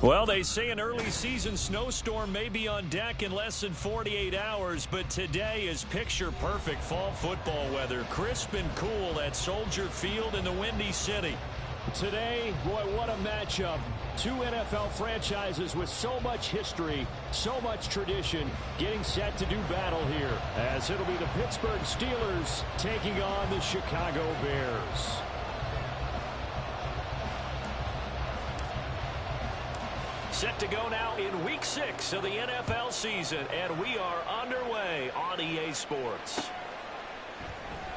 Well, they say an early season snowstorm may be on deck in less than 48 hours, but today is picture-perfect fall football weather. Crisp and cool at Soldier Field in the Windy City. Today, boy, what a matchup. Two NFL franchises with so much history, so much tradition, getting set to do battle here, as it'll be the Pittsburgh Steelers taking on the Chicago Bears. Set to go now in Week 6 of the NFL season, and we are underway on EA Sports.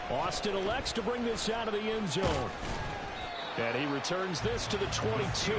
Austin elects to bring this out of the end zone. And he returns this to the 22.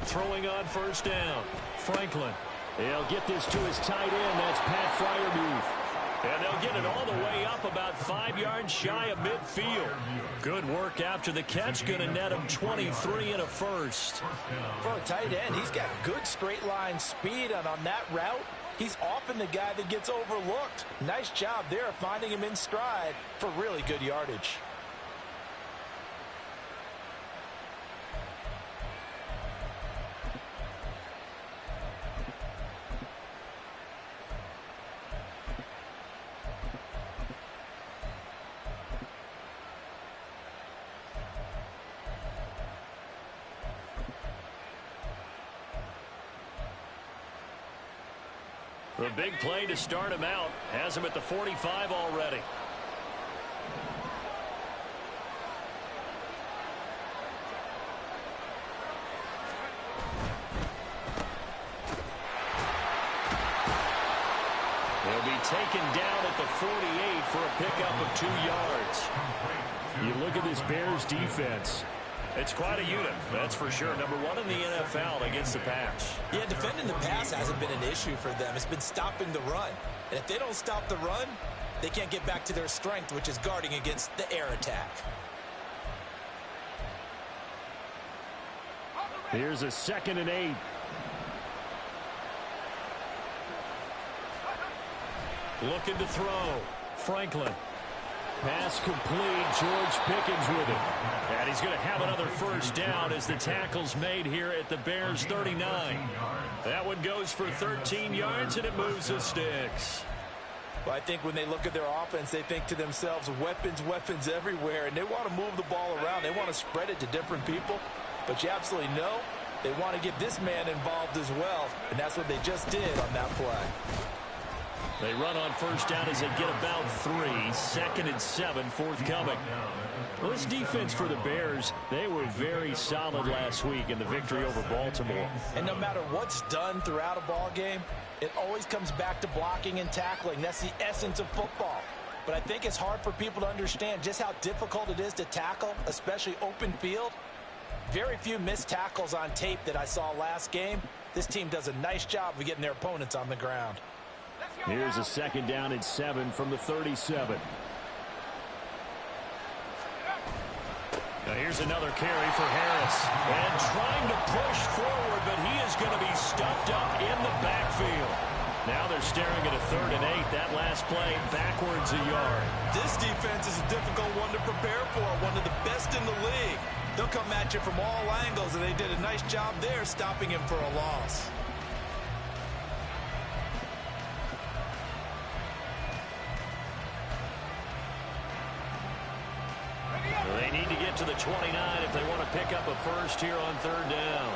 Throwing on first down, Franklin. He'll get this to his tight end. That's Pat Freiermuth. And they'll get it all the way up about 5 yards shy of midfield. Good work after the catch. Going to net him 23 and a first. For a tight end, he's got good straight line speed, and on that route, he's often the guy that gets overlooked. Nice job there finding him in stride for really good yardage. The big play to start him out. Has him at the 45 already. He'll be taken down at the 48 for a pickup of 2 yards. You look at this Bears defense. It's quite a unit, that's for sure. Number 1 in the NFL against the pass. Yeah, defending the pass hasn't been an issue for them. It's been stopping the run. And if they don't stop the run, they can't get back to their strength, which is guarding against the air attack. Here's a 2nd and 8. Looking to throw. Franklin. Pass complete. George Pickens with it. And he's going to have another first down as the tackle's made here at the Bears 39. That one goes for 13 yards, and it moves the sticks. Well, I think when they look at their offense, they think to themselves, weapons, weapons everywhere, and they want to move the ball around. They want to spread it to different people. But you absolutely know they want to get this man involved as well, and that's what they just did on that play. They run on first down as they get about 3. 2nd and 7 forthcoming. Well, this defense for the Bears, they were very solid last week in the victory over Baltimore. And no matter what's done throughout a ball game, it always comes back to blocking and tackling. That's the essence of football. But I think it's hard for people to understand just how difficult it is to tackle, especially open field. Very few missed tackles on tape that I saw last game. This team does a nice job of getting their opponents on the ground. Here's a 2nd down and 7 from the 37. Now here's another carry for Harris. And trying to push forward, but he is going to be stuffed up in the backfield. Now they're staring at a 3rd and 8. That last play backwards a yard. This defense is a difficult one to prepare for, one of the best in the league. They'll come at you from all angles, and they did a nice job there stopping him for a loss. They need to get to the 29 if they want to pick up a first here on 3rd down.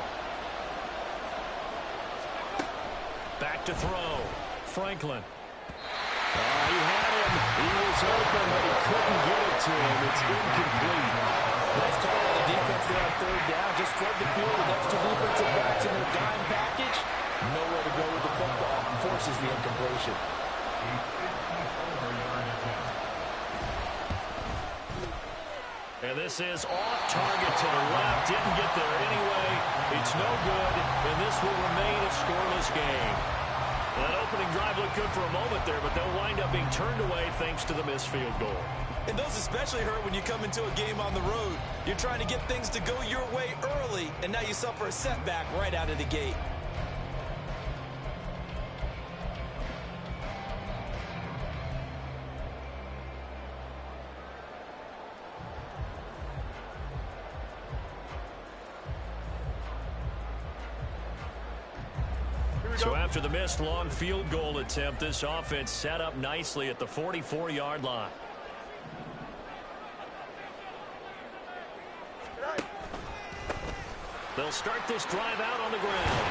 Back to throw. Franklin. He had him. He was open, but he couldn't get it to him. It's incomplete. Nice call on the defense there on 3rd down. Just flood the field with extra defensive backs in their dime package. Nowhere to go with the football. Forces the incompletion. And this is off target to the left. Didn't get there anyway. It's no good, and this will remain a scoreless game. That opening drive looked good for a moment there, but they'll wind up being turned away thanks to the missed field goal. And those especially hurt when you come into a game on the road. You're trying to get things to go your way early, and now you suffer a setback right out of the gate. So after the missed long field goal attempt, this offense set up nicely at the 44-yard line. They'll start this drive out on the ground.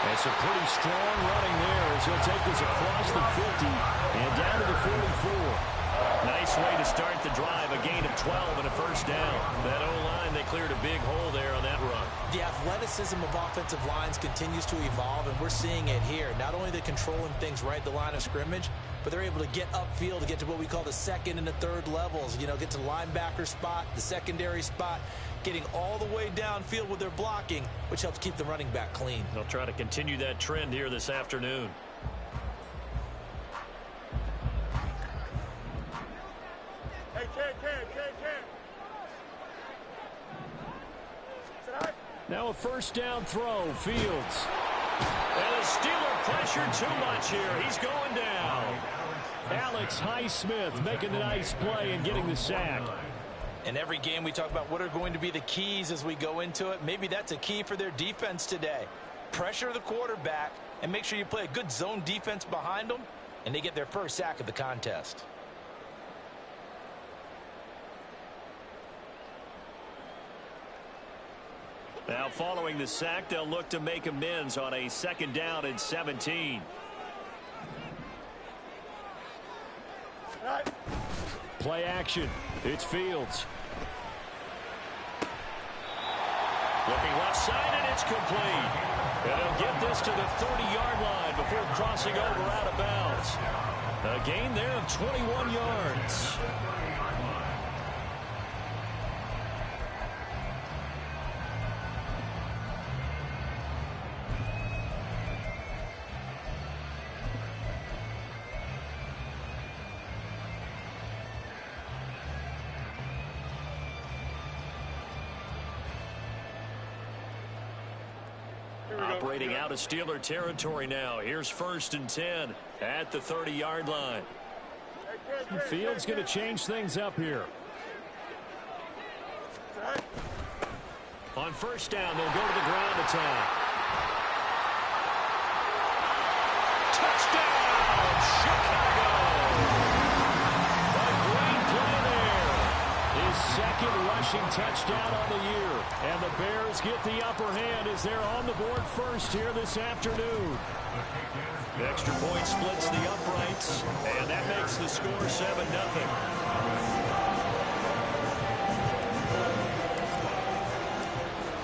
That's a pretty strong running there as he'll take this across the 50 and down to the 44. Nice way to start the drive, a gain of 12 and a first down. That O-line, they cleared a big hole there on that run. The athleticism of offensive lines continues to evolve, and we're seeing it here. Not only are they controlling things right at the line of scrimmage, but they're able to get upfield to get to what we call the second and the third levels. You know, get to the linebacker spot, the secondary spot, getting all the way downfield with their blocking, which helps keep the running back clean. They'll try to continue that trend here this afternoon. Now a first down throw, Fields. And the Steeler pressured too much here. He's going down. Alex Highsmith making the nice play and getting the sack. In every game we talk about what are going to be the keys as we go into it. Maybe that's a key for their defense today. Pressure the quarterback and make sure you play a good zone defense behind them, and they get their first sack of the contest. Now following the sack, they'll look to make amends on a second down and 17. Play action. It's Fields. Looking left side, and it's complete. And he'll get this to the 30-yard line before crossing over out of bounds. A gain there of 21 yards. Operating out of Steeler territory now. Here's 1st and 10 at the 30-yard line. Fields going to change things up here. On first down, they'll go to the ground attack. Touchdown, Chicago! A great play there. His second rushing touchdown on the year. And the Bears get the upper hand as they're on the board first here this afternoon. The extra point splits the uprights, and that makes the score 7-0.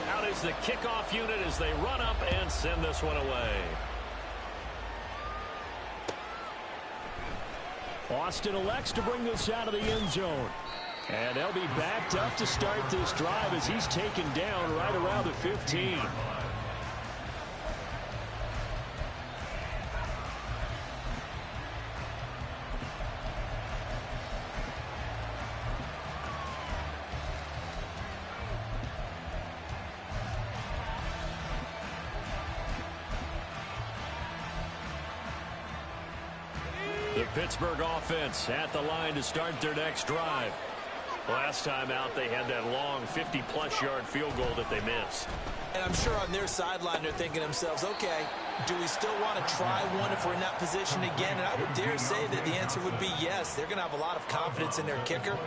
Out is the kickoff unit as they run up and send this one away. Austin elects to bring this out of the end zone. And they'll be backed up to start this drive as he's taken down right around the 15. The Pittsburgh offense at the line to start their next drive. Last time out, they had that long 50-plus yard field goal that they missed. And I'm sure on their sideline they're thinking to themselves, okay, do we still want to try one if we're in that position again? And I would dare say that the answer would be yes. They're going to have a lot of confidence in their kicker.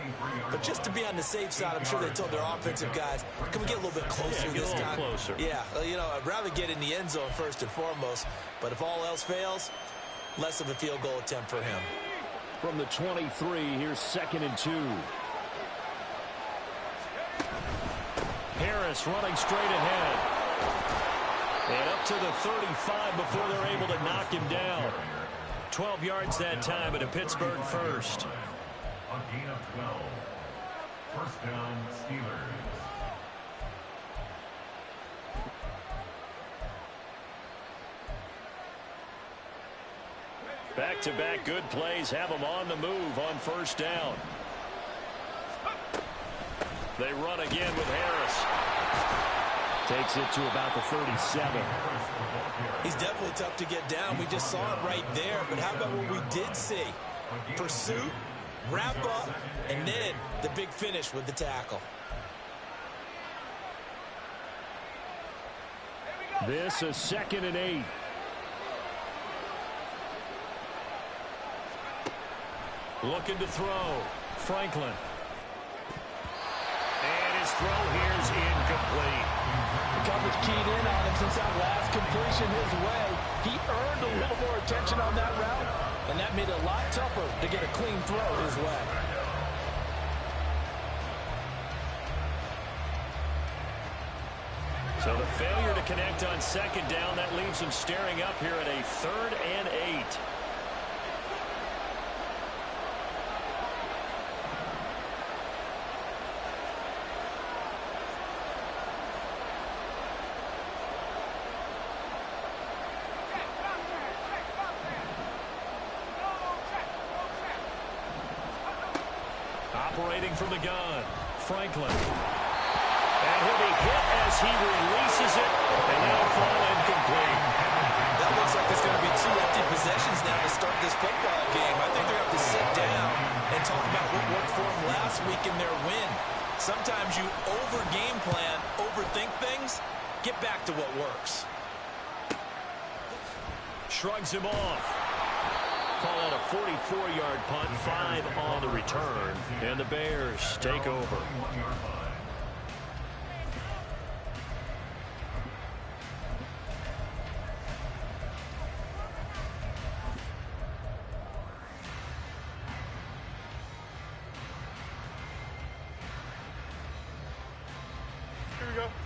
But just to be on the safe side, I'm sure they told their offensive guys, can we get a little bit closer this time? Closer. Yeah, you know, I'd rather get in the end zone first and foremost. But if all else fails, less of a field goal attempt for him. From the 23, here's 2nd and 2. Harris running straight ahead. And up to the 35 before they're able to knock him down. 12 yards that time, and a Pittsburgh first. A gain of 12. First down, Steelers. Back-to-back good plays have them on the move on first down. They run again with Harris. Takes it to about the 37. He's definitely tough to get down. We just saw it right there. But how about what we did see? Pursuit, wrap up, and then the big finish with the tackle. This is 2nd and 8. Looking to throw. Franklin. And his throw here is incomplete. The coverage keyed in on him since that last completion his way. He earned a little more attention on that route, and that made it a lot tougher to get a clean throw his way. So the failure to connect on 2nd down, that leaves him staring up here at a 3rd and 8. Operating from the gun, Franklin. And he'll be hit as he releases it, and that'll fall incomplete. That looks like there's going to be 2 empty possessions now to start this football game. I think they're going to have to sit down and talk about what worked for them last week in their win. Sometimes you over-game plan, overthink things, get back to what works. Shrugs him off. Call out a 44-yard punt, 5 on the return, and the Bears take over.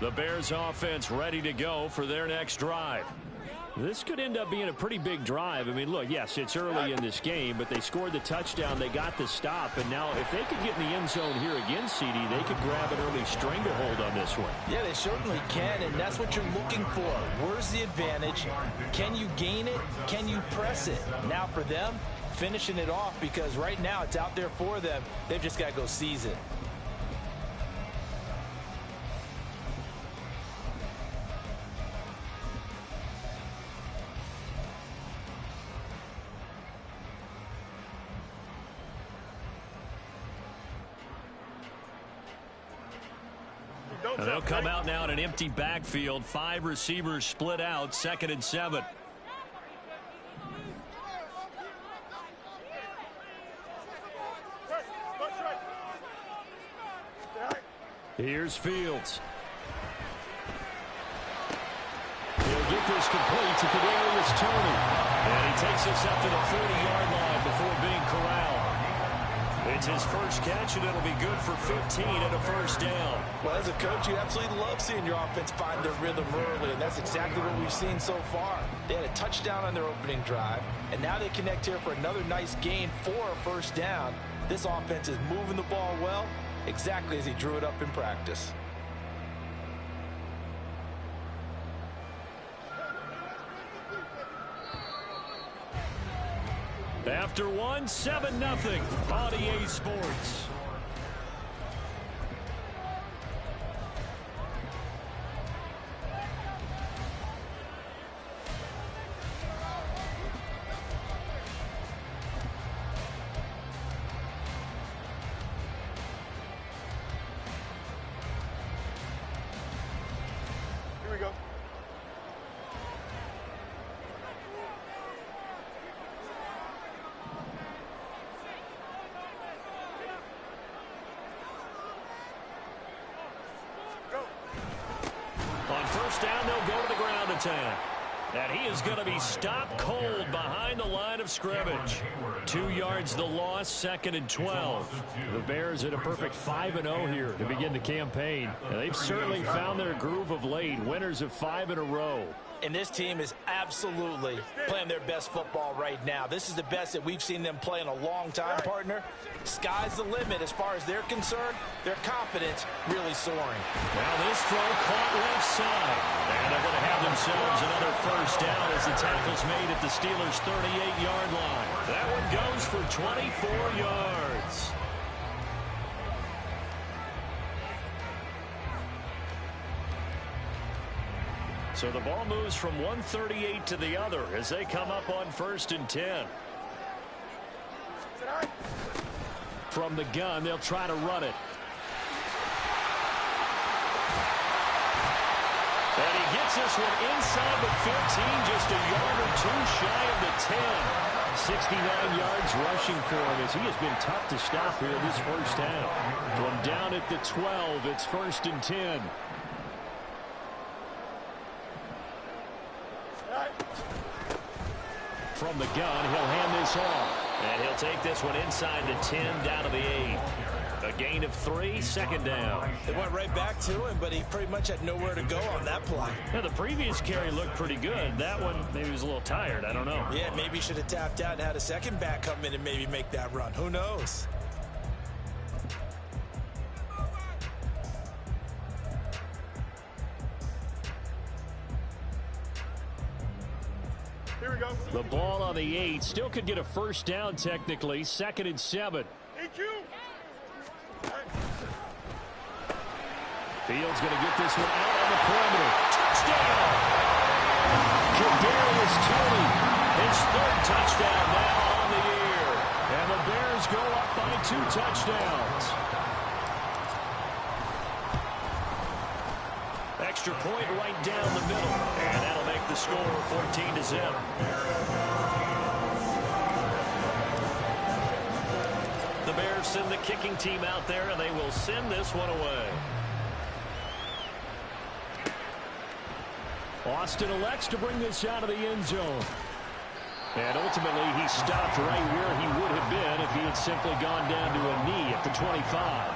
The Bears offense ready to go for their next drive. This could end up being a pretty big drive. I mean, look, yes, it's early in this game, but they scored the touchdown. They got the stop. And now if they could get in the end zone here again, CD, they could grab an early stranglehold on this one. Yeah, they certainly can, and that's what you're looking for. Where's the advantage? Can you gain it? Can you press it? Now for them, finishing it off, because right now it's out there for them. They've just got to go seize it. And they'll come out now in an empty backfield. 5 receivers split out, 2nd and 7. Here's Fields. He'll get this complete to Kadarius Toney. And he takes us up to the 40-yard line before being corralled. It's his first catch, and it'll be good for 15 and a first down. Well, as a coach, you absolutely love seeing your offense find their rhythm early, and that's exactly what we've seen so far. They had a touchdown on their opening drive, and now they connect here for another nice gain for a first down. This offense is moving the ball well, exactly as he drew it up in practice. After one, 7-0 on EA Sports. Here we go. On first down, they'll go to the ground attack. And he is going to be stopped cold behind the line of scrimmage. 2 yards the loss, 2nd and 12. The Bears at a perfect 5-0 here to begin the campaign. And they've certainly found their groove of late, winners of 5 in a row. And this team is absolutely playing their best football right now. This is the best that we've seen them play in a long time, partner. Sky's the limit as far as they're concerned. Their confidence really soaring. Now this throw caught left side. And they're going to have themselves another first down as the tackle's made at the Steelers' 38-yard line. That one goes for 24 yards. So the ball moves from 138 to the other as they come up on 1st and 10. From the gun, they'll try to run it. And he gets this one inside the 15, just a yard or two shy of the 10. 69 yards rushing for him as he has been tough to stop here this first half. From down at the 12, it's 1st and 10. From the gun, he'll hand this off. And he'll take this one inside the 10, down to the 8. A gain of 3, 2nd down. They went right back to him, but he pretty much had nowhere to go on that play. Yeah, the previous carry looked pretty good. That one, maybe he was a little tired. I don't know. Yeah, maybe he should have tapped out and had a second back come in and maybe make that run. Who knows? The ball on the 8 still could get a first down technically. 2nd and 7. Fields going to get this one out on the perimeter. Touchdown! Kadarius Toney, his 3rd touchdown now on the year. And the Bears go up by 2 touchdowns. Extra point right down the middle. And that'll make the score 14-0. The Bears send the kicking team out there, and they will send this one away. Austin elects to bring this out of the end zone. And ultimately, he stopped right where he would have been if he had simply gone down to a knee at the 25.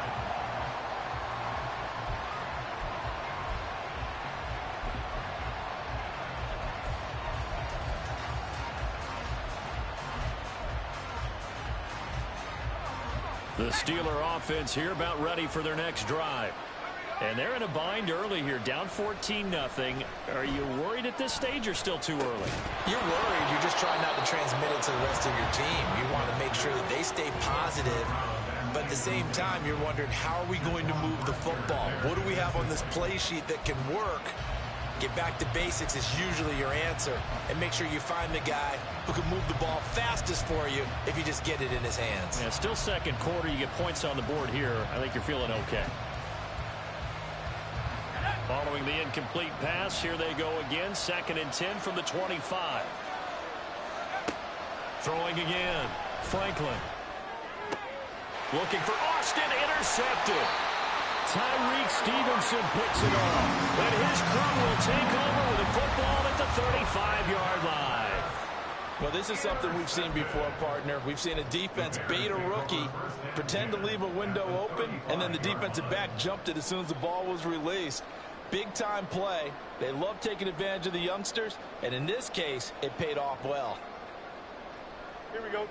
The Steeler offense here about ready for their next drive. And they're in a bind early here, down 14-0. Are you worried at this stage or still too early? You're worried. You're just trying not to transmit it to the rest of your team. You want to make sure that they stay positive. But at the same time, you're wondering, how are we going to move the football? What do we have on this play sheet that can work? Get back to basics is usually your answer. And make sure you find the guy who can move the ball fastest for you if you just get it in his hands. Yeah, still 2nd quarter. You get points on the board here. I think you're feeling okay. Following the incomplete pass, here they go again. 2nd and 10 from the 25. Throwing again. Franklin. Looking for Austin. Intercepted. Tyreek Stevenson picks it off. And his crew will take over with a football at the 35-yard line. Well, this is something we've seen before, partner. We've seen a defense bait a rookie, pretend to leave a window open, and then the defensive back jumped it as soon as the ball was released. Big-time play. They love taking advantage of the youngsters, and in this case, it paid off well. Here we go.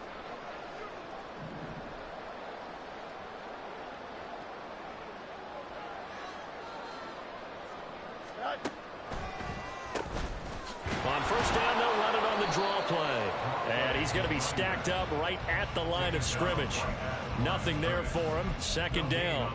On first down, they'll run it on the draw play. And he's going to be stacked up right at the line of scrimmage. Nothing there for him. 2nd down.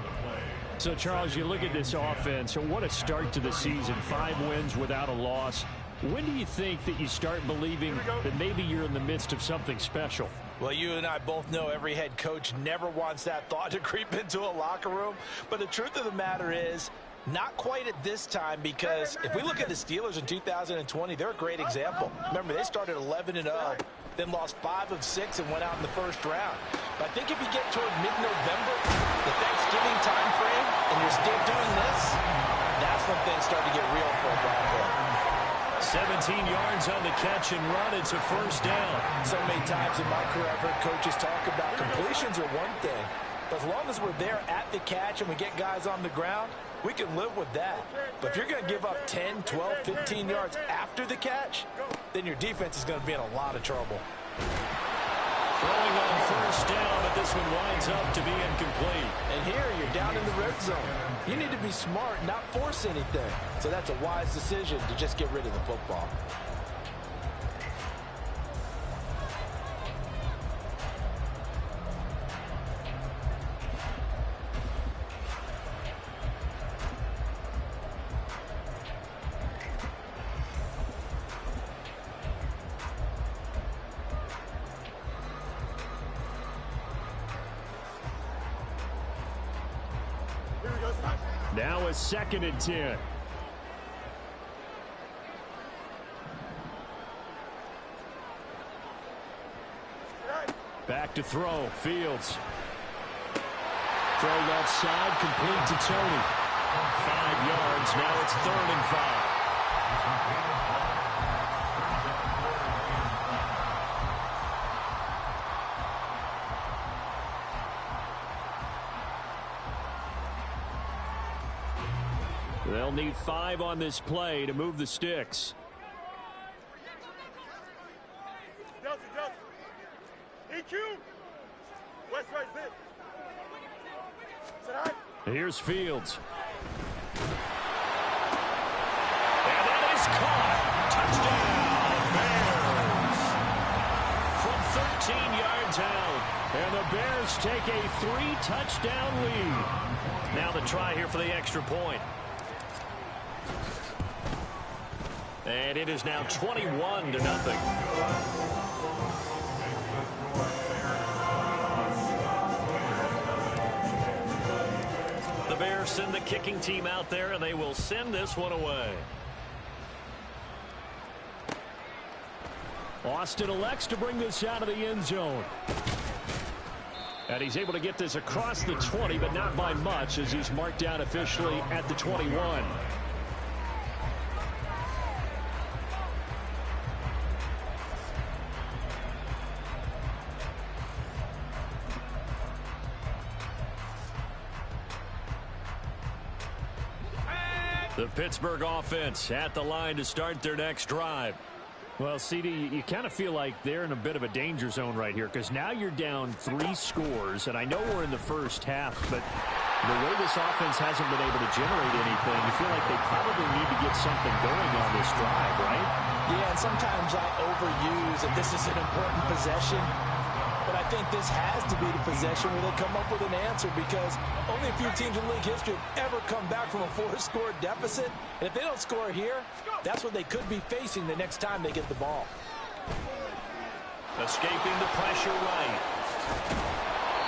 So, Charles, you look at this offense, what a start to the season. 5 wins without a loss. When do you think that you start believing that maybe you're in the midst of something special? Well, you and I both know every head coach never wants that thought to creep into a locker room. But the truth of the matter is, not quite at this time, because if we look at the Steelers in 2020, they're a great example. Remember, they started 11-0, then lost 5 of 6 and went out in the first round. But I think if you get toward mid-November, the Thanksgiving time frame, and you're still doing this, that's when things start to get real for a Bronco. 17 yards on the catch and run. It's a first down. So many times in my career, I've heard coaches talk about completions are one thing, As long as we're there at the catch and we get guys on the ground, we can live with that. But if you're going to give up 10, 12, 15 yards after the catch, then your defense is going to be in a lot of trouble. Throwing on first down, but this one winds up to be incomplete. And here you're down in the red zone. You need to be smart, not force anything. So that's a wise decision to just get rid of the football. Now a 2nd and 10. Back to throw. Fields. Throw left side, complete to Tony. 5 yards. Now it's 3rd and 5. They'll need 5 on this play to move the sticks. Here's Fields. And that is caught. Touchdown, Bears. From 13 yards out. And the Bears take a 3-touchdown lead. Now the try here for the extra point. And it is now 21-0. The Bears send the kicking team out there, and they will send this one away. Austin elects to bring this out of the end zone. And he's able to get this across the 20, but not by much, as he's marked down officially at the 21. The Pittsburgh offense at the line to start their next drive. Well, CD, you kind of feel like they're in a bit of a danger zone right here, because now you're down 3 scores, and I know we're in the first half, but the way this offense hasn't been able to generate anything, you feel like they probably need to get something going on this drive, right? Yeah, and sometimes I overuse that this is an important possession. But I think this has to be the possession where they come up with an answer, because only a few teams in league history have ever come back from a 4-score deficit. And if they don't score here, that's what they could be facing the next time they get the ball. Escaping the pressure right.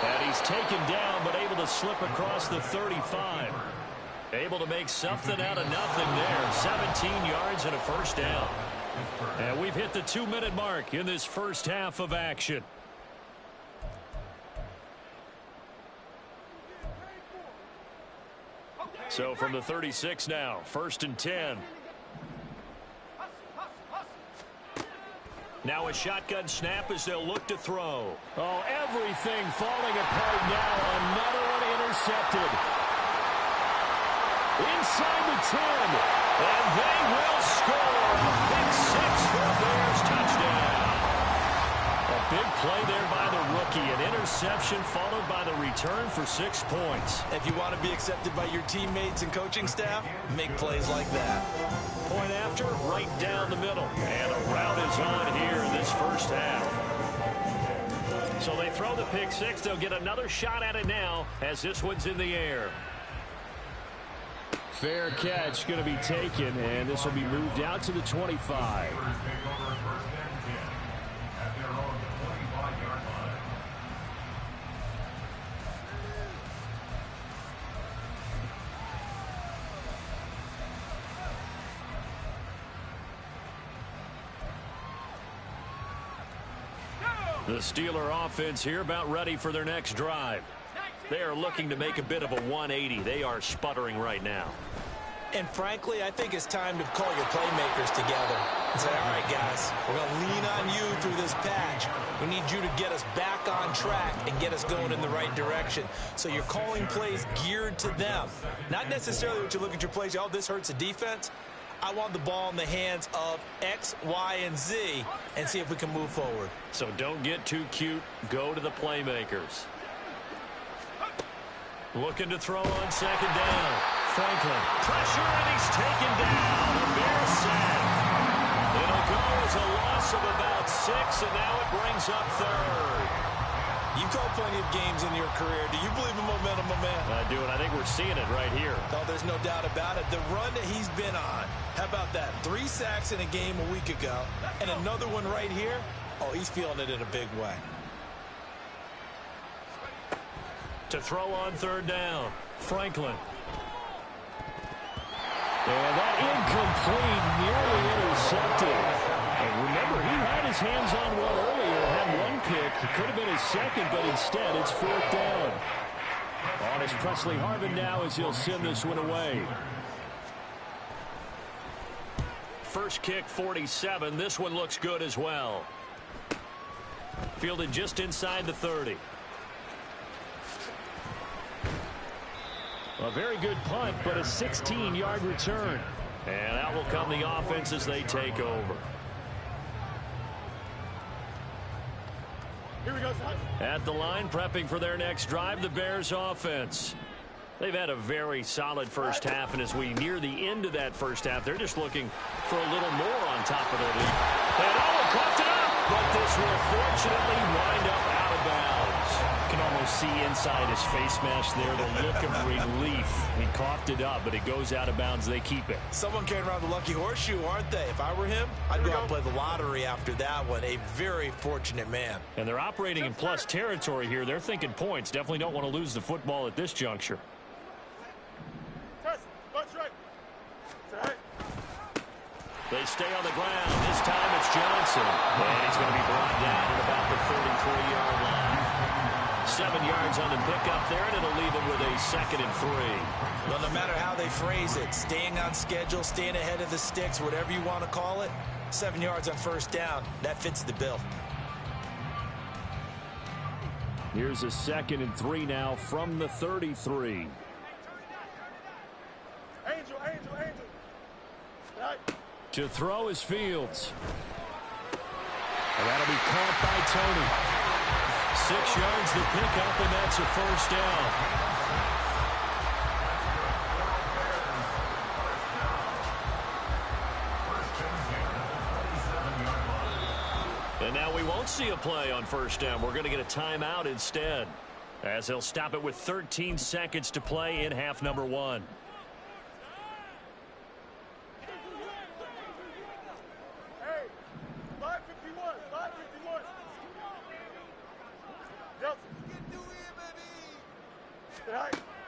And he's taken down, but able to slip across the 35. Able to make something out of nothing there. 17 yards and a first down. And we've hit the 2-minute mark in this first half of action. So from the 36 now, 1st and 10. Now a shotgun snap as they'll look to throw. Oh, everything falling apart now. Another one intercepted. Inside the 10. And they will score. Big 6 for a Bears touchdown. A big play there by the rookie. An interception followed by the return for 6 points. If you want to be accepted by your teammates and coaching staff, make plays like that. Point after, right down the middle. And a route is on here in this first half. So they throw the pick 6. They'll get another shot at it now as this one's in the air. Fair catch going to be taken, and this will be moved out to the 25. The Steeler offense here about ready for their next drive. They are looking to make a bit of a 180. They are sputtering right now. And frankly, I think it's time to call your playmakers together. Say, all right, guys, we're going to lean on you through this patch. We need you to get us back on track and get us going in the right direction. So you're calling plays geared to them. Not necessarily what you look at your plays, oh, this hurts the defense. I want the ball in the hands of X, Y, and Z and see if we can move forward. So don't get too cute. Go to the playmakers. Looking to throw on second down. Franklin. Pressure, and he's taken down. A Bears sack. It'll go as a loss of about 6, and now it brings up third. You've called plenty of games in your career. Do you believe in momentum, my man? I do, and I think we're seeing it right here. No, there's no doubt about it. The run that he's been on, how about that? 3 sacks in a game a week ago, and another one right here. Oh, he's feeling it in a big way. To throw on third down, Franklin. And that incomplete, nearly intercepted. And remember, he had his hands on one earlier, had one pick. It could have been his second, but instead it's fourth down. On is Presley Harvin now as he'll send this one away. First kick, 47. This one looks good as well. Fielded just inside the 30. A very good punt, but a 16-yard return. And out will come the offense as they take over. Here we go, son. At the line, prepping for their next drive, the Bears offense. They've had a very solid first half, and as we near the end of that first half, they're just looking for a little more on top of their lead. And coughed it up, but this will fortunately wind up out of bounds. You can almost see inside his face mask there the look of relief. He coughed it up, but it goes out of bounds. They keep it. Someone carrying around the lucky horseshoe, aren't they? If I were him, I'd go out and play the lottery after that one. A very fortunate man. And they're operating in plus territory here. They're thinking points. Definitely don't want to lose the football at this juncture. They stay on the ground. This time it's Johnson. And he's going to be brought down at about the 33-yard line. 7 yards on the pickup there, and it'll leave him with a 2nd and 3. Well, no matter how they phrase it, staying on schedule, staying ahead of the sticks, whatever you want to call it, 7 yards on first down, that fits the bill. Here's a 2nd and 3 now from the 33. Angel. Right. To throw is Fields. And that'll be caught by Tony. 6 yards the pickup, and that's a first down. And now we won't see a play on first down. We're going to get a timeout instead, as they'll stop it with 13 seconds to play in half number 1.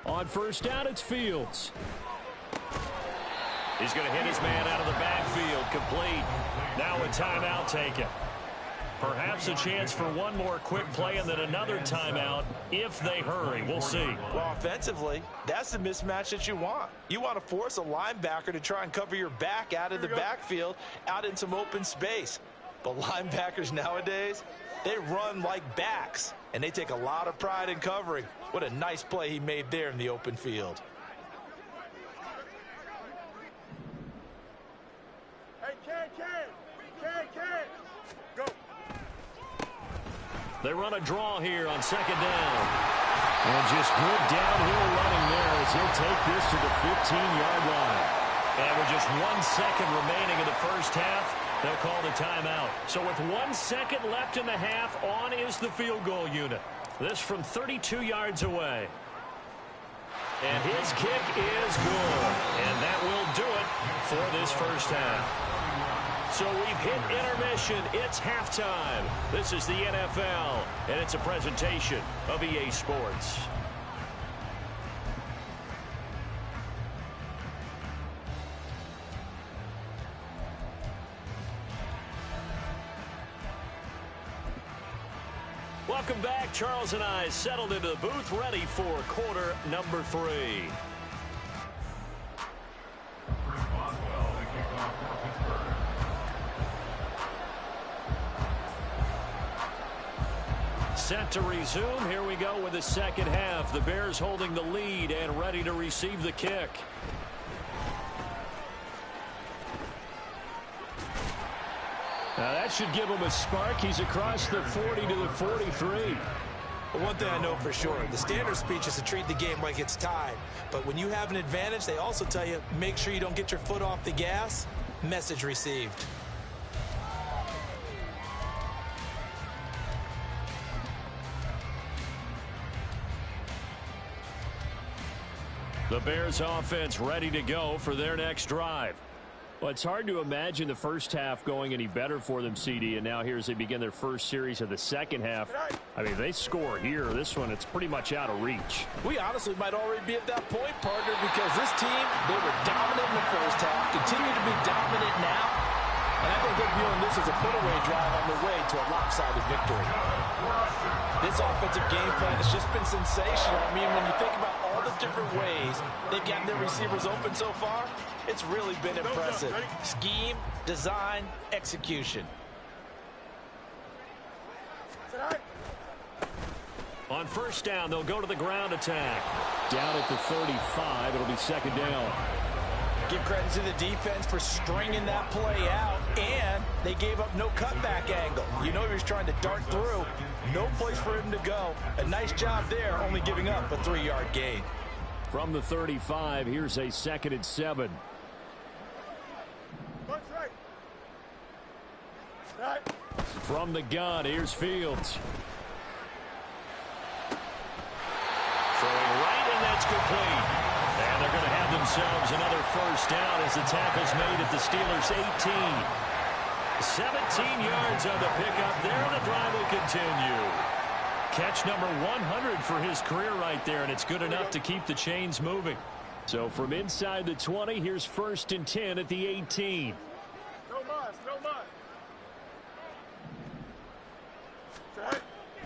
On first down, it's Fields. He's going to hit his man out of the backfield. Complete. Now a timeout taken. Perhaps a chance for one more quick play and then another timeout if they hurry. We'll see. Well, offensively, that's the mismatch that you want. You want to force a linebacker to try and cover your back out of the backfield, out in some open space. But linebackers nowadays, they run like backs, and they take a lot of pride in covering. What a nice play he made there in the open field. Hey, Ken. Go. They run a draw here on second down. And just good downhill running there as he'll take this to the 15-yard line. And with just 1 second remaining in the first half, they'll call the timeout. So with 1 second left in the half, on is the field goal unit. This from 32 yards away. And his kick is good. And that will do it for this first half. So we've hit intermission. It's halftime. This is the NFL, and it's a presentation of EA Sports. Welcome back. Charles and I settled into the booth, ready for quarter number 3. set to resume. Here we go with the second half. The Bears holding the lead and ready to receive the kick. Now that should give him a spark. He's across the 40 to the 43. But one thing I know for sure, the standard speech is to treat the game like it's tied. But when you have an advantage, they also tell you, make sure you don't get your foot off the gas. Message received. The Bears offense ready to go for their next drive. Well, it's hard to imagine the first half going any better for them, CD, and now here as they begin their first series of the second half. I mean, they score here. This one, it's pretty much out of reach. We honestly might already be at that point, partner, because this team, they were dominant in the first half, continue to be dominant now, and I think they're viewing this as a put-away drive on their way to a lopsided victory. This offensive game plan has just been sensational. I mean, when you think about all the different ways they've gotten their receivers open so far, it's really been impressive. Scheme, design, execution. On first down, they'll go to the ground attack. Down at the 35, it'll be second down. Give credit to the defense for stringing that play out, and they gave up no cutback angle. You know he was trying to dart through. No place for him to go. A nice job there, only giving up a 3-yard gain. From the 35, here's a 2nd and 7. From the gun, here's Fields. Throwing right, and that's complete. And they're going to have themselves another first down as the tackle's made at the Steelers' 18. 17 yards on the pickup there, and the drive will continue. Catch number 100 for his career right there, and it's good enough to keep the chains moving. So from inside the 20, here's 1st and 10 at the 18. No mas, no mas.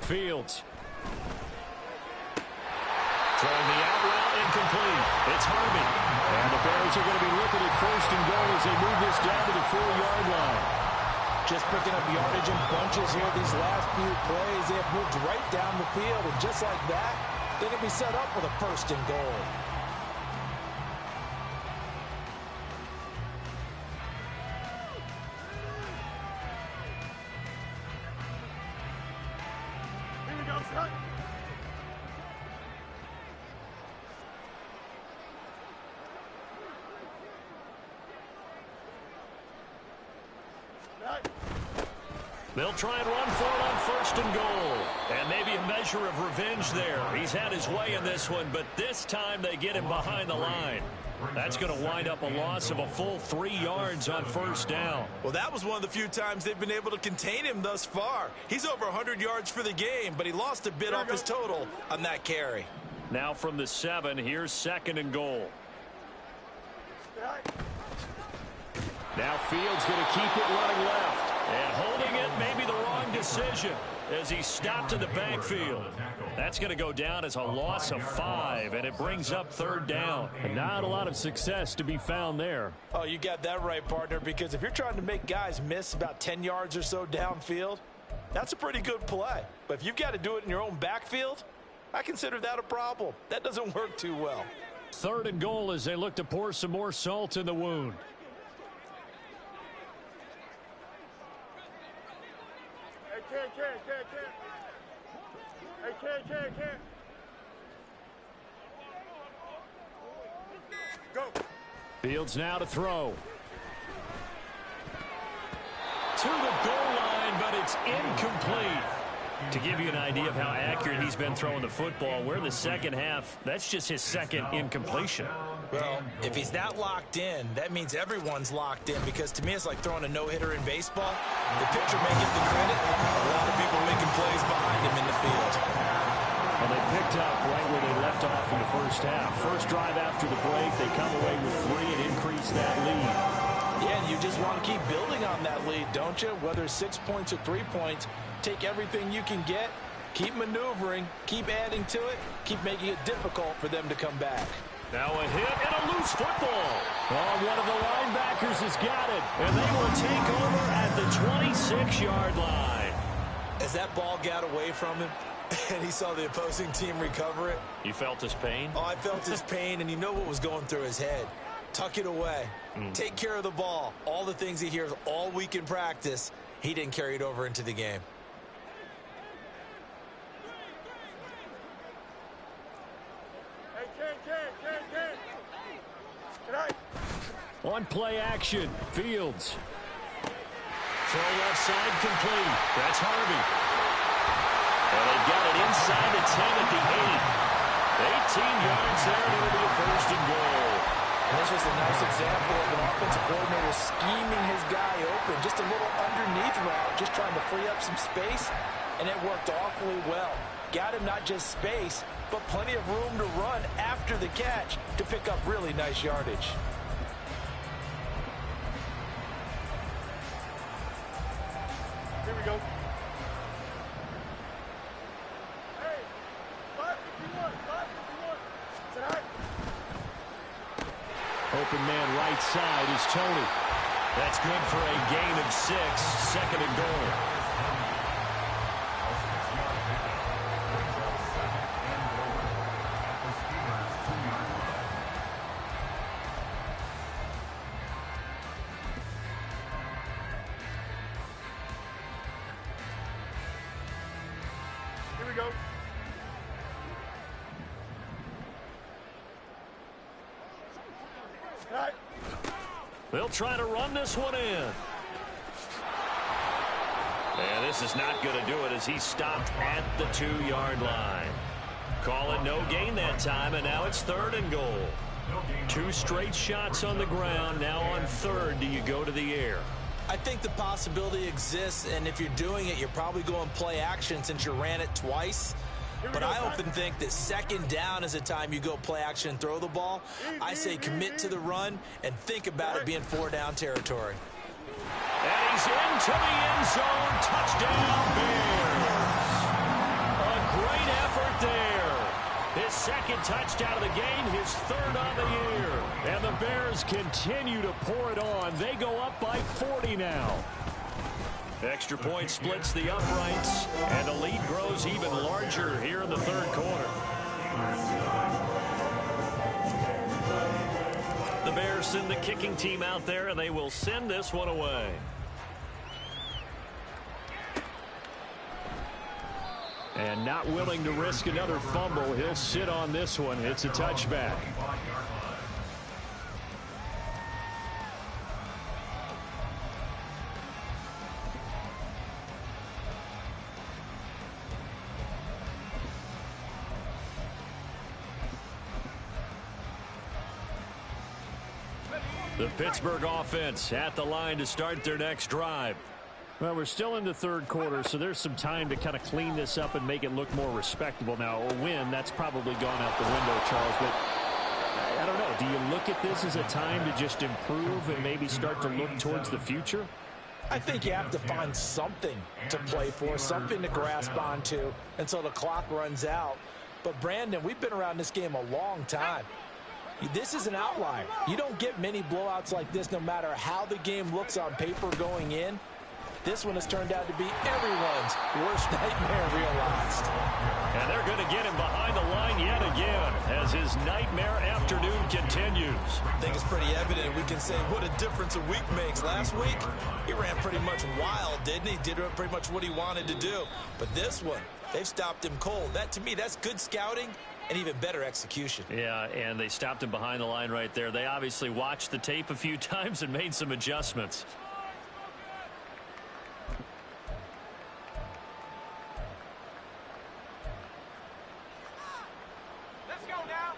Fields. Throwing the out route, incomplete. It's Harvey. And the Bears are going to be looking at 1st and goal as they move this down to the 4-yard line. Just picking up yardage in bunches here these last few plays. They have moved right down the field, and just like that, they can be set up with a 1st and goal. Here we go, son. They'll try and run for it on 1st and goal. And maybe a measure of revenge there. He's had his way in this one, but this time they get him behind the line. That's going to wind up a loss of a full 3 yards on 1st down. Well, that was one of the few times they've been able to contain him thus far. He's over 100 yards for the game, but he lost a bit off his total on that carry. Now from the 7, here's 2nd and goal. Now Fields going to keep it running left. And holding it may be the wrong decision as he stopped in the backfield. That's going to go down as a loss of 5, and it brings up 3rd down. And not a lot of success to be found there. Oh, you got that right, partner, because if you're trying to make guys miss about 10 yards or so downfield, that's a pretty good play. But if you've got to do it in your own backfield, I consider that a problem. That doesn't work too well. 3rd and goal as they look to pour some more salt in the wound. Hey, Go. Fields now to throw. To the goal line, but it's incomplete. To give you an idea of how accurate he's been throwing the football, we're in the second half. That's just his 2nd incompletion. Well, if he's not locked in, that means everyone's locked in, because to me it's like throwing a no-hitter in baseball. The pitcher may get the credit. A lot of people making plays behind him in the field. Well, they picked up right where they left off in the first half. First drive after the break, they come away with 3 and increase that lead. Yeah, and you just want to keep building on that lead, don't you? Whether it's 6 points or 3 points, take everything you can get, keep maneuvering, keep adding to it, keep making it difficult for them to come back. Now a hit and a loose football. Oh, one of the linebackers has got it, and they will take over at the 26-yard line. As that ball got away from him, and he saw the opposing team recover it. You felt his pain? Oh, I felt his pain, and you know what was going through his head. Tuck it away. Take care of the ball. All the things he hears all week in practice, he didn't carry it over into the game. Hey, Ken. Tonight. On play action, Fields. Throw left side complete. That's Harvey. And they've got it inside the 10 at the 8. 18 yards there, and it'll be a first and goal. And this was a nice example of an offensive coordinator scheming his guy open. Just a little underneath route, just trying to free up some space, and it worked awfully well. Got him not just space, but plenty of room to run after the catch to pick up really nice yardage. Here we go. Hey, 551. Tonight. Open man right side is Tony. That's good for a gain of 6, second and goal. Here we go. Tonight. They'll try to run this one in. And this is not going to do it as he stopped at the 2-yard line. Call it no gain that time, and now it's third and goal. 2 straight shots on the ground. Now on third, do you go to the air? I think the possibility exists, and if you're doing it, you're probably going play action since you ran it twice. But I often think that second down is a time you go play action and throw the ball. I say commit to the run and think about it being 4-down territory. And he's into the end zone. Touchdown, Bears. A great effort there. His second touchdown of the game, his third on the year. And the Bears continue to pour it on. They go up by 40 now. Extra point splits the uprights, and the lead grows even larger here in the third quarter. The Bears send the kicking team out there, and they will send this one away. And not willing to risk another fumble, he'll sit on this one. It's a touchback. The Pittsburgh offense at the line to start their next drive. Well, we're still in the third quarter, so there's some time to kind of clean this up and make it look more respectable. Now, a win, that's probably gone out the window, Charles, but I don't know. Do you look at this as a time to just improve and maybe start to look towards the future? I think you have to find something to play for, something to grasp onto until the clock runs out. But, Brandon, we've been around this game a long time. This is an outlier. You don't get many blowouts like this no matter how the game looks on paper going in. This one has turned out to be everyone's worst nightmare realized. And they're going to get him behind the line yet again as his nightmare afternoon continues. I think it's pretty evident we can say what a difference a week makes. Last week, he ran pretty much wild, didn't he? Did pretty much what he wanted to do. But this one, they've stopped him cold. That, to me, that's good scouting and even better execution. Yeah, and they stopped him behind the line right there. They obviously watched the tape a few times and made some adjustments. Let's go now.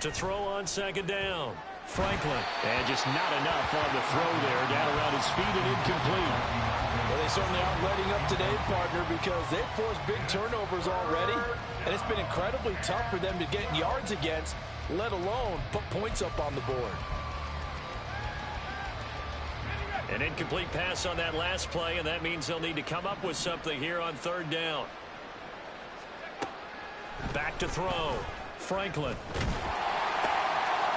To throw on second down. Franklin. And just not enough on the throw there. Down around his feet and incomplete. Well, they certainly aren't letting up today, partner, because they've forced big turnovers already, and it's been incredibly tough for them to get yards against, let alone put points up on the board. An incomplete pass on that last play, and that means they'll need to come up with something here on third down. Back to throw. Franklin.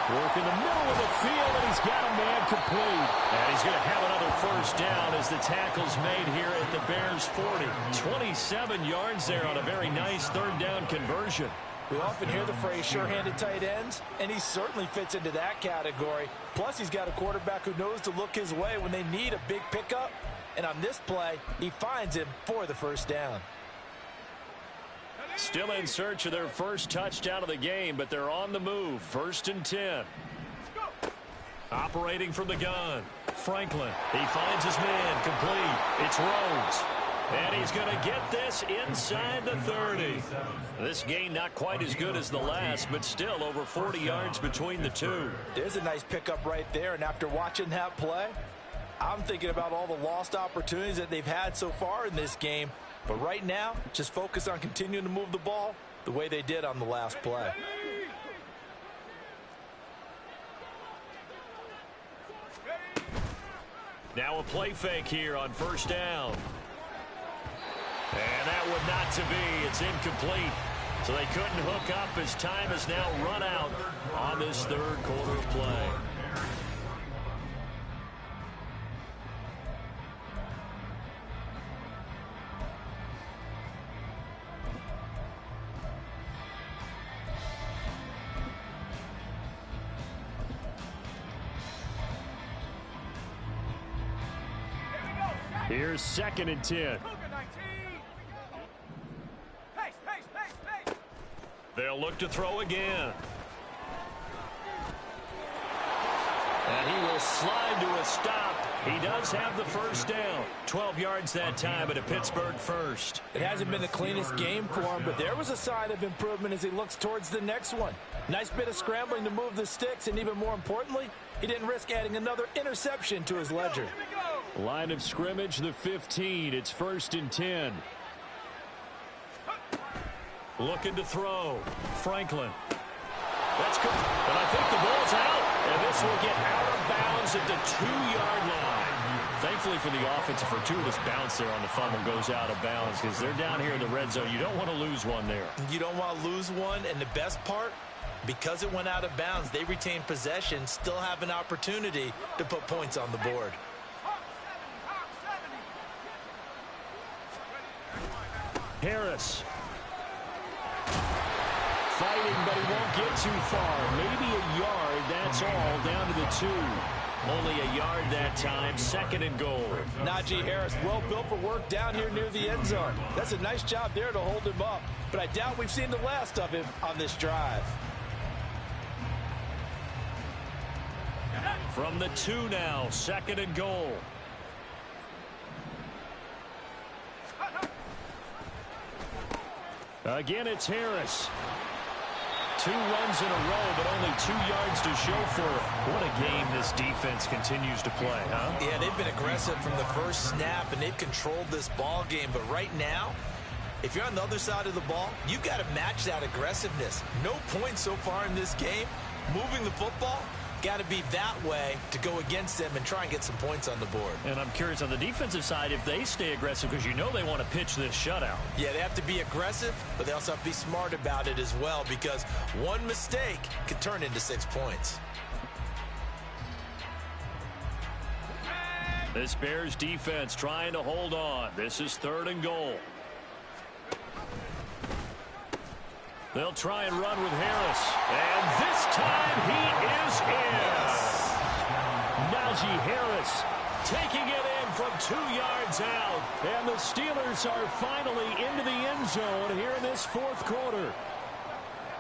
Working the middle of the field, and he's got a man complete. And he's going to have another first down as the tackle's made here at the Bears 40. 27 yards there on a very nice third down conversion. We often hear the phrase sure-handed tight ends, and he certainly fits into that category. Plus, he's got a quarterback who knows to look his way when they need a big pickup. And on this play, he finds him for the first down. Still in search of their first touchdown of the game, but they're on the move. 1st and 10. Operating from the gun. Franklin. He finds his man complete. It's Rhodes. And he's going to get this inside the 30. This gain not quite as good as the last, but still over 40 yards between the two. There's a nice pickup right there, and after watching that play, I'm thinking about all the lost opportunities that they've had so far in this game. But right now, just focus on continuing to move the ball the way they did on the last play. Now a play fake here on 1st down. And that would not to be. It's incomplete. So they couldn't hook up as time has now run out on this third quarter of play. Here's 2nd and 10. They'll look to throw again. And he will slide to a stop. He does have the first down. 12 yards that time at a Pittsburgh first. It hasn't been the cleanest game for him, but there was a sign of improvement as he looks towards the next one. Nice bit of scrambling to move the sticks, and even more importantly, he didn't risk adding another interception to his ledger. Line of scrimmage, the 15. It's 1st and 10. Looking to throw. Franklin. That's good. And I think the ball's out. And this will get out of bounds at the 2-yard line. Thankfully for the offense, a fortuitous bounce there on the fumble goes out of bounds because they're down here in the red zone. You don't want to lose one there. You don't want to lose one. And the best part, because it went out of bounds, they retain possession, still have an opportunity to put points on the board. Harris. Fighting, but he won't get too far. Maybe a yard, that's all, down to the 2. Only a yard that time, 2nd and goal. Najee Harris, well built for work down here near the end zone. That's a nice job there to hold him up, but I doubt we've seen the last of him on this drive. From the 2 now, 2nd and goal. Again, it's Harris. 2 runs in a row, but only 2 yards to show for it. What a game this defense continues to play, huh? Yeah, they've been aggressive from the first snap, and they've controlled this ball game. But right now, if you're on the other side of the ball, you've got to match that aggressiveness. No points so far in this game. Moving the football, got to be that way to go against them and try and get some points on the board. And I'm curious on the defensive side if they stay aggressive because you know they want to pitch this shutout. Yeah, they have to be aggressive, but they also have to be smart about it as well because one mistake could turn into 6 points. This Bears defense trying to hold on. This is 3rd and goal. They'll try and run with Harris. And this time he is in. Najee Harris taking it in from 2 yards out. And the Steelers are finally into the end zone here in this 4th quarter.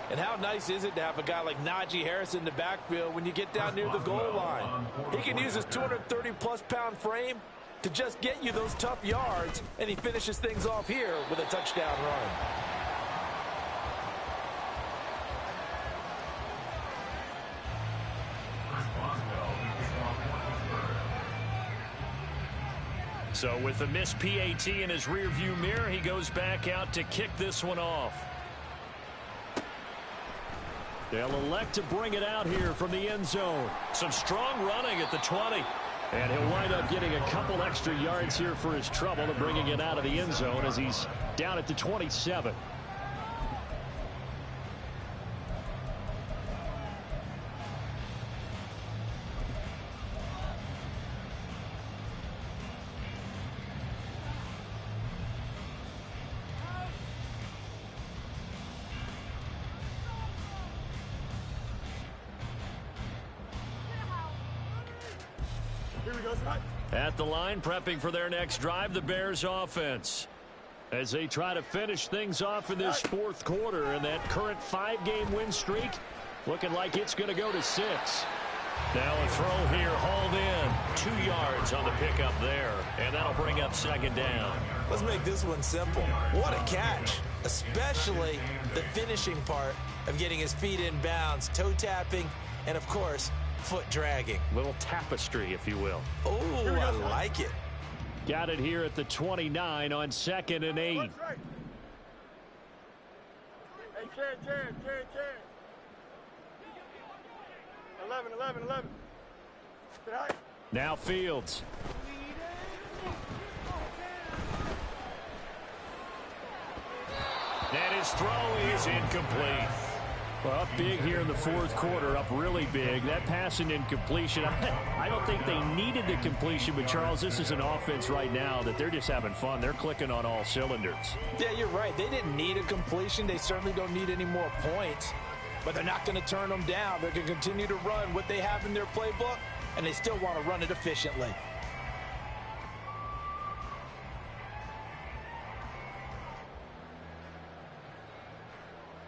And how nice is it to have a guy like Najee Harris in the backfield when you get down near the goal line? He can use his 230-plus pound frame to just get you those tough yards, and he finishes things off here with a touchdown run. So with the missed PAT in his rearview mirror, he goes back out to kick this one off. They'll elect to bring it out here from the end zone. Some strong running at the 20. And he'll wind up getting a couple extra yards here for his trouble and bringing it out of the end zone as he's down at the 27. Here we go, tonight. At the line, prepping for their next drive, the Bears offense, as they try to finish things off in this fourth quarter, and that current 5-game win streak looking like it's going to go to 6. Now a throw here, hauled in. 2 yards on the pickup there, and that'll bring up second down. Let's make this one simple. What a catch, especially the finishing part of getting his feet in bounds, toe tapping, and of course, foot dragging. Little tapestry, if you will. Oh, I like it. Got it here at the 29 on 2nd and 8. Hey, Ken. 11. Tonight. Now Fields. And his throw is incomplete. Well, up big here in the fourth quarter, up really big. That pass and incompletion, I don't think they needed the completion, but Charles, this is an offense right now that they're just having fun. They're clicking on all cylinders. Yeah, you're right. They didn't need a completion. They certainly don't need any more points, but they're not going to turn them down. They're going to continue to run what they have in their playbook, and they still want to run it efficiently.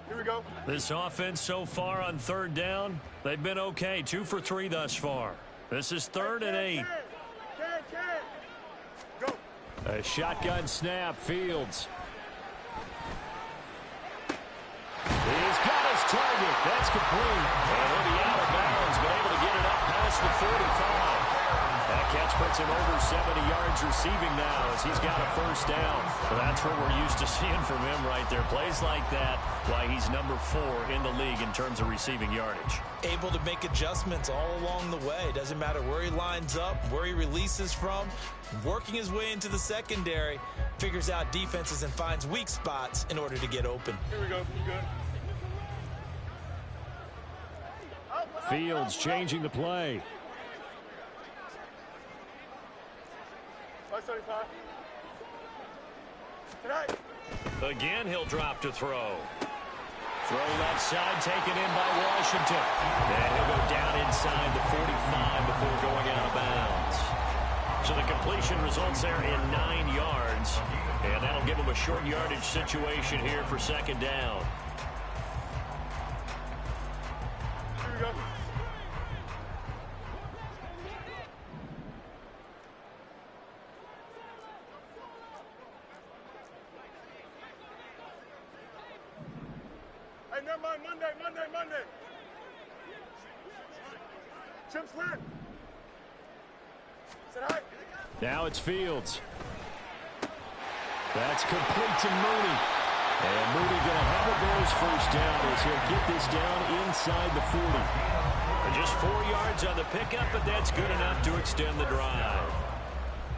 Here we go. This offense so far on 3rd down, they've been okay. 2 for 3 thus far. This is 3rd and 8. Ken. Go. A shotgun snap, Fields. He's got his target. That's complete. And he'll be out of bounds, but able to get it up past the 45. That catch puts him over 70 yards receiving now as he's got a first down. Well, that's what we're used to seeing from him right there. Plays like that, why he's number 4 in the league in terms of receiving yardage. Able to make adjustments all along the way. Doesn't matter where he lines up, where he releases from. Working his way into the secondary, figures out defenses and finds weak spots in order to get open. Here we go. You good? Fields changing the play. 575. Tonight. Again, he'll drop to throw. Throw left side, taken in by Washington. And he'll go down inside the 45 before going out of bounds. So the completion results there in 9 yards. And that'll give him a short yardage situation here for second down. Here we go. Hey, never mind. Monday. Chip Slant. Said hi. Now it's Fields. That's complete to Mooney. And Mooney going to have a Bears first down as he'll get this down inside the 40. Just 4 yards on the pickup, but that's good enough to extend the drive.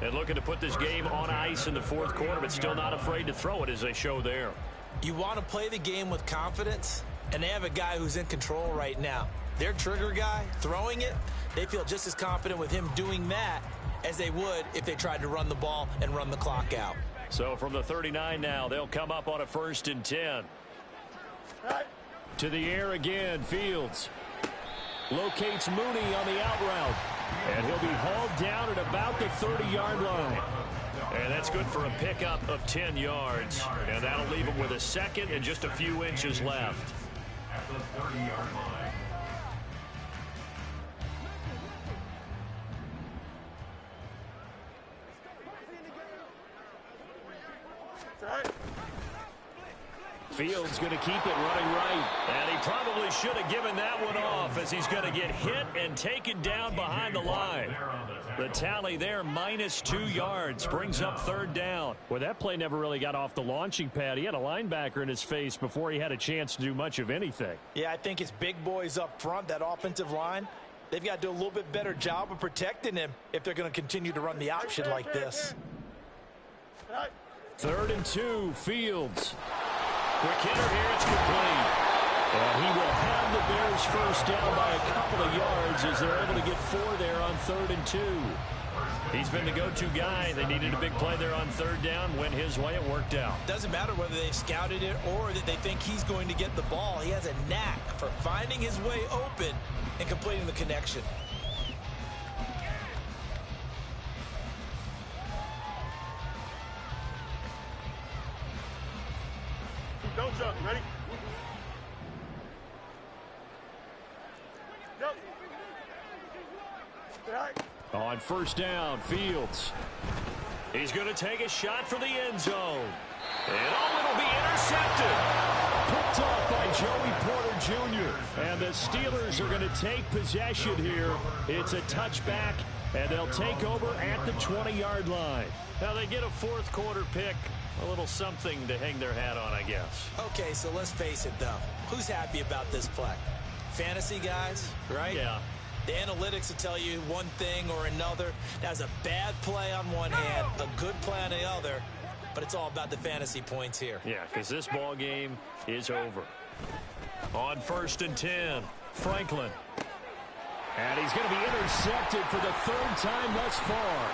And looking to put this game on ice in the fourth quarter, but still not afraid to throw it as they show there. You want to play the game with confidence, and they have a guy who's in control right now. Their trigger guy, throwing it, they feel just as confident with him doing that as they would if they tried to run the ball and run the clock out. So from the 39 now, they'll come up on a 1st and 10. Right. To the air again, Fields. Locates Mooney on the out route. And he'll be hauled down at about the 30-yard line. And that's good for a pickup of 10 yards. And that'll leave him with a second and just a few inches left. At the 30-yard line. Tonight. Fields going to keep it running right. And he probably should have given that one off as he's going to get hit and taken down behind the line. The tally there, -2 yards, brings up 3rd down. Well, that play never really got off the launching pad. He had a linebacker in his face before he had a chance to do much of anything. Yeah, I think it's big boys up front, that offensive line. They've got to do a little bit better job of protecting him if they're going to continue to run the option like this. Tonight. 3rd and 2, Fields. Quick hitter here, it's complete. And he will have the Bears first down by a couple of yards as they're able to get 4 there on 3rd and 2. He's been the go-to guy. They needed a big play there on 3rd down. Went his way, it worked out. Doesn't matter whether they've scouted it or that they think he's going to get the ball. He has a knack for finding his way open and completing the connection. Don't jump. Ready? Go. Stay high. On first down, Fields. He's going to take a shot for the end zone. And it'll be intercepted. Picked off by Joey Porter Jr. And the Steelers are going to take possession here. It's a touchback, and they'll take over at the 20-yard line. Now they get a fourth quarter pick. A little something to hang their hat on, I guess. Okay, so let's face it, though. Who's happy about this play? Fantasy guys, right? Yeah. The analytics will tell you one thing or another. That's a bad play on one hand, a good play on the other, but it's all about the fantasy points here. Yeah, because this ball game is over. On first and 10, Franklin. And he's going to be intercepted for the third time thus far.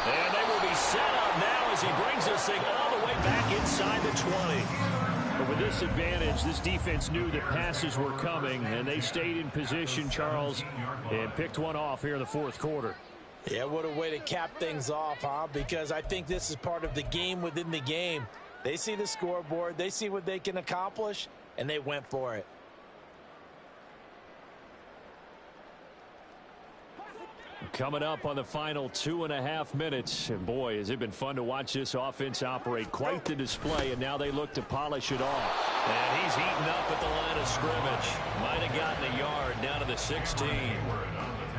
And they will be set up now as he brings this thing all the way back inside the 20. But with this advantage, this defense knew that passes were coming, and they stayed in position, Charles, and picked one off here in the fourth quarter. Yeah, what a way to cap things off, huh? Because I think this is part of the game within the game. They see the scoreboard, they see what they can accomplish, and they went for it. Coming up on the final 2.5 minutes. And boy, has it been fun to watch this offense operate. Quite the display, and now they look to polish it off. And he's heating up at the line of scrimmage. Might have gotten a yard down to the 16.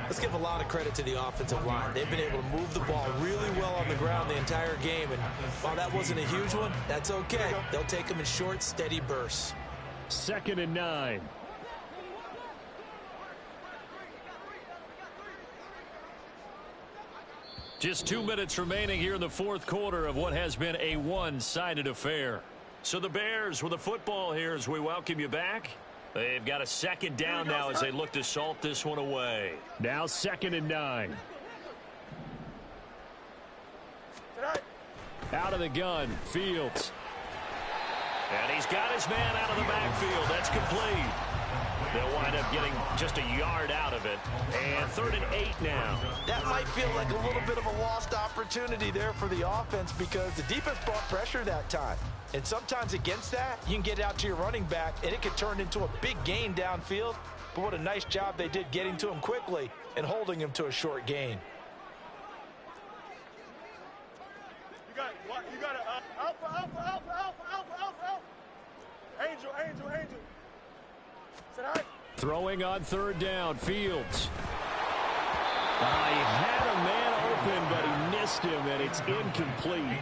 Let's give a lot of credit to the offensive line. They've been able to move the ball really well on the ground the entire game. And while that wasn't a huge one, that's okay. They'll take them in short, steady bursts. 2nd and 9. Just 2 minutes remaining here in the fourth quarter of what has been a one-sided affair. So the Bears with the football here as we welcome you back. They've got a second down now as they look to salt this one away. Now 2nd and 9. Out of the gun, Fields. And he's got his man out of the backfield. That's complete. They'll wind up getting just a yard out of it. And 3rd and 8 now. That might feel like a little bit of a lost opportunity there for the offense because the defense brought pressure that time. And sometimes against that, you can get out to your running back, and it could turn into a big gain downfield. But what a nice job they did getting to him quickly and holding him to a short gain. You got alpha. Angel. Sit high. Throwing on 3rd down, Fields. He had a man open, but he missed him, and it's incomplete.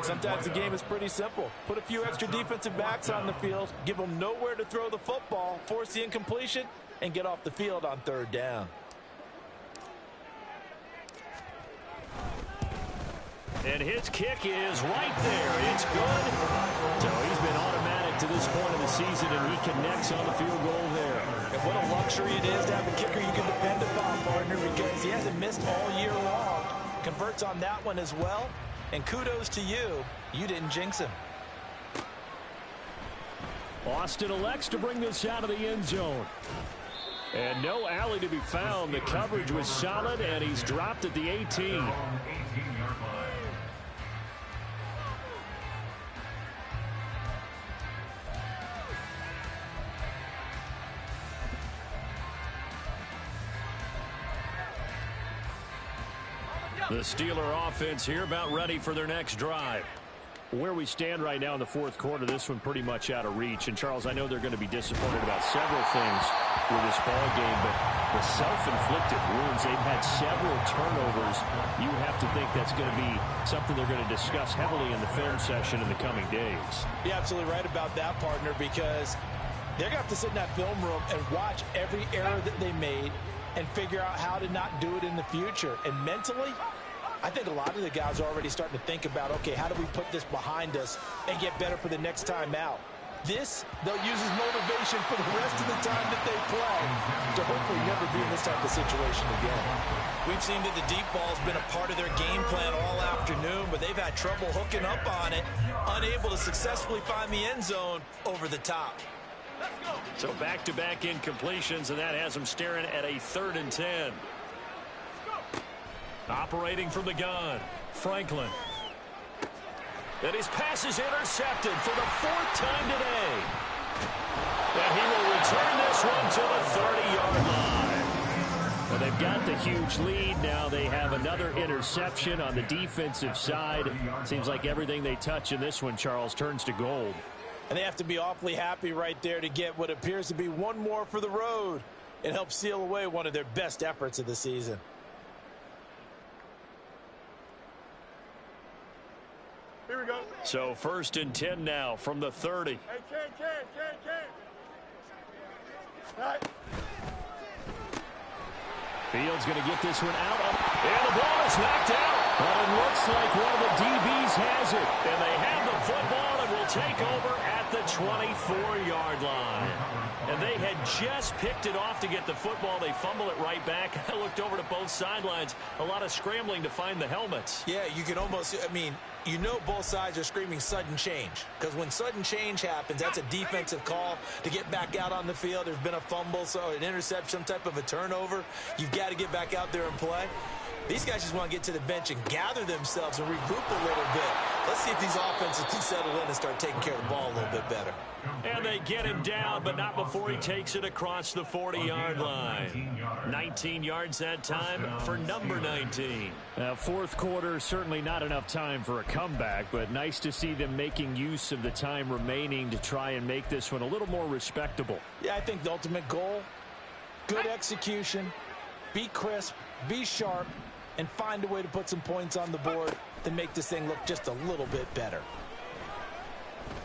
Sometimes the game is pretty simple. Put a few extra defensive backs on the field, give them nowhere to throw the football, force the incompletion, and get off the field on 3rd down. And his kick is right there. It's good. So he's been automatic to this point of the season, and he connects on the field goal there. And what a luxury it is to have a kicker you can depend upon, partner, because he hasn't missed all year long. Converts on that one as well. And kudos to you. You didn't jinx him. Austin elects to bring this out of the end zone. And no alley to be found. The coverage was solid, and he's dropped at the 18. The Steeler offense here about ready for their next drive. Where we stand right now in the fourth quarter, this one pretty much out of reach. And, Charles, I know they're going to be disappointed about several things with this ball game, but the self-inflicted wounds, they've had several turnovers. You have to think that's going to be something they're going to discuss heavily in the film session in the coming days. You're absolutely right about that, partner, because they're going to have to sit in that film room and watch every error that they made and figure out how to not do it in the future. And mentally, I think a lot of the guys are already starting to think about, okay, how do we put this behind us and get better for the next time out? This, they'll use as motivation for the rest of the time that they play to hopefully never be in this type of situation again. We've seen that the deep ball's been a part of their game plan all afternoon, but they've had trouble hooking up on it, unable to successfully find the end zone over the top. So back-to-back incompletions, and that has them staring at a 3rd and 10. Operating from the gun, Franklin. And his pass is intercepted for the 4th time today. And he will return this one to the 30-yard line. Well, they've got the huge lead. Now they have another interception on the defensive side. Seems like everything they touch in this one, Charles, turns to gold. And they have to be awfully happy right there to get what appears to be one more for the road. It helps seal away one of their best efforts of the season. Here we go. So 1st and 10 now from the 30. Hey, Ken. All right. Fields going to get this one out. And the ball is knocked out. But it looks like one of the DBs has it. And they have the football and will take over at the 24-yard line. And they had just picked it off to get the football. They fumble it right back. I looked over to both sidelines. A lot of scrambling to find the helmets. Yeah, you can almost, you know both sides are screaming sudden change. Because when sudden change happens, that's a defensive call to get back out on the field. There's been a fumble, so an interception, some type of a turnover. You've got to get back out there and play. These guys just want to get to the bench and gather themselves and regroup a little bit. Let's see if these offenses can settle in and start taking care of the ball a little bit better. And they get him down, but not before he takes it across the 40-yard line. 19 yards that time for number 19. Fourth quarter, certainly not enough time for a comeback, but nice to see them making use of the time remaining to try and make this one a little more respectable. Yeah, I think the ultimate goal, good execution, be crisp, be sharp, and find a way to put some points on the board to make this thing look just a little bit better.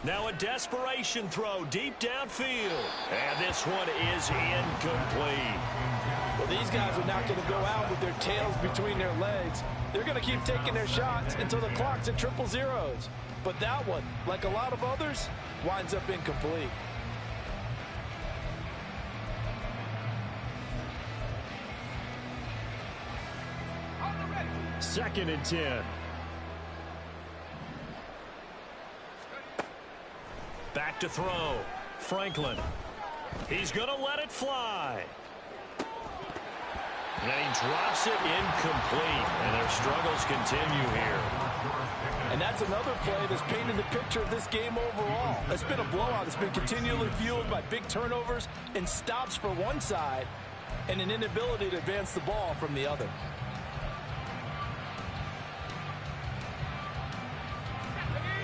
Now a desperation throw deep downfield. And this one is incomplete. Well, these guys are not going to go out with their tails between their legs. They're going to keep taking their shots until the clock's at 000. But that one, like a lot of others, winds up incomplete. Second and 10. Back to throw. Franklin. He's going to let it fly. And he drops it incomplete. And their struggles continue here. And that's another play that's painted the picture of this game overall. It's been a blowout. It's been continually fueled by big turnovers and stops for one side and an inability to advance the ball from the other.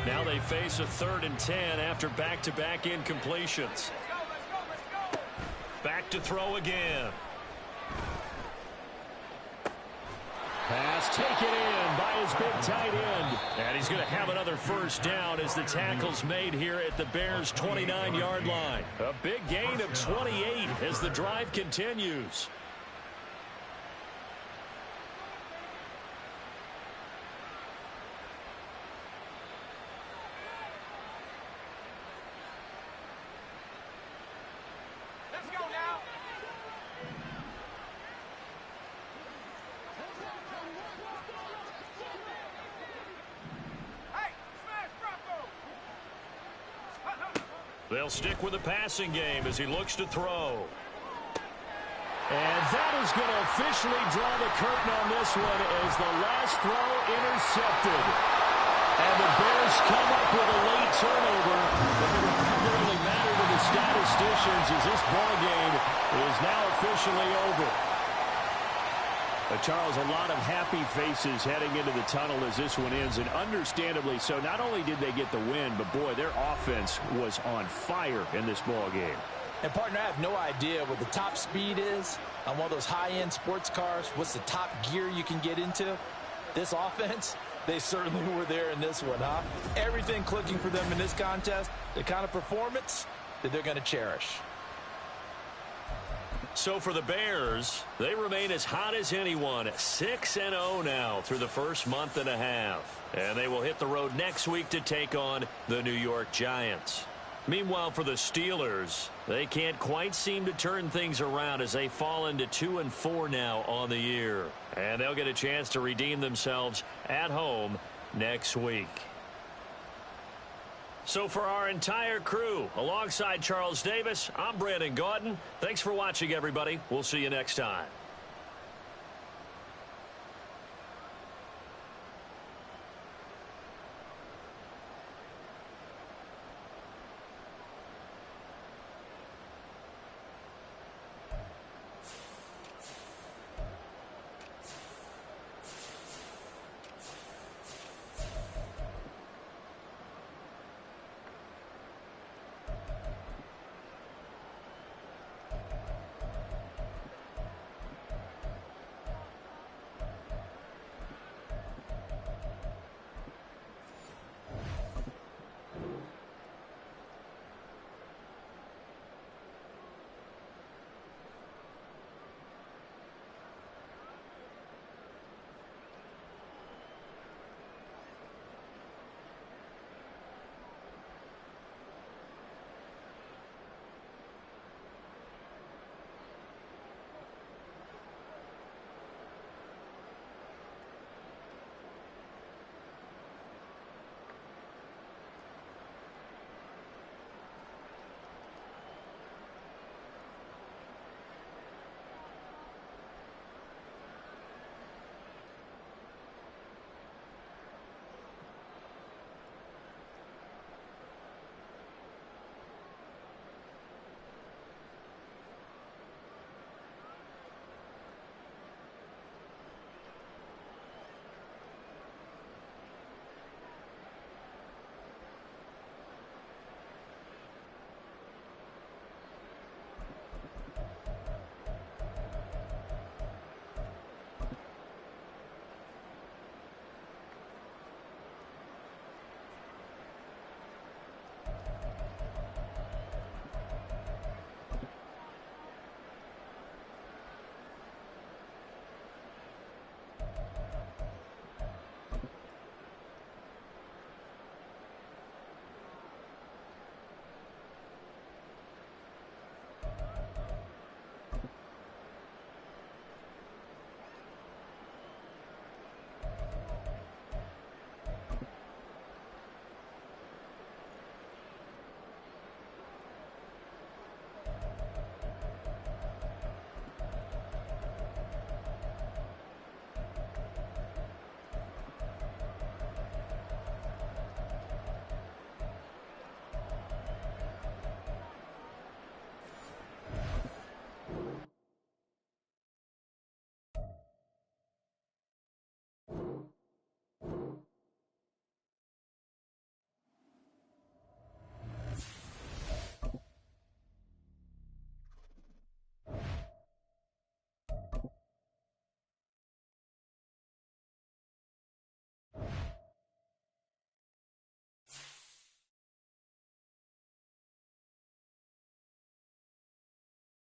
Now they face a 3rd and 10 after back-to-back incompletions. Back to throw again. Pass taken in by his big tight end. And he's going to have another first down as the tackle's made here at the Bears' 29-yard line. A big gain of 28 as the drive continues. They'll stick with the passing game as he looks to throw. And that is going to officially draw the curtain on this one as the last throw intercepted. And the Bears come up with a late turnover. But it will really matter to the statisticians as this ball game is now officially over. Charles, a lot of happy faces heading into the tunnel as this one ends, and understandably so. Not only did they get the win, but boy, their offense was on fire in this ball game. And partner, I have no idea what the top speed is on one of those high-end sports cars. What's the top gear you can get into? This offense, they certainly were there in this one, huh? Everything clicking for them in this contest, the kind of performance that they're going to cherish. So for the Bears, they remain as hot as anyone, 6-0 now through the first month and a half. And they will hit the road next week to take on the New York Giants. Meanwhile, for the Steelers, they can't quite seem to turn things around as they fall into 2-4 now on the year. And they'll get a chance to redeem themselves at home next week. So for our entire crew, alongside Charles Davis, I'm Brandon Gaudin. Thanks for watching, everybody. We'll see you next time.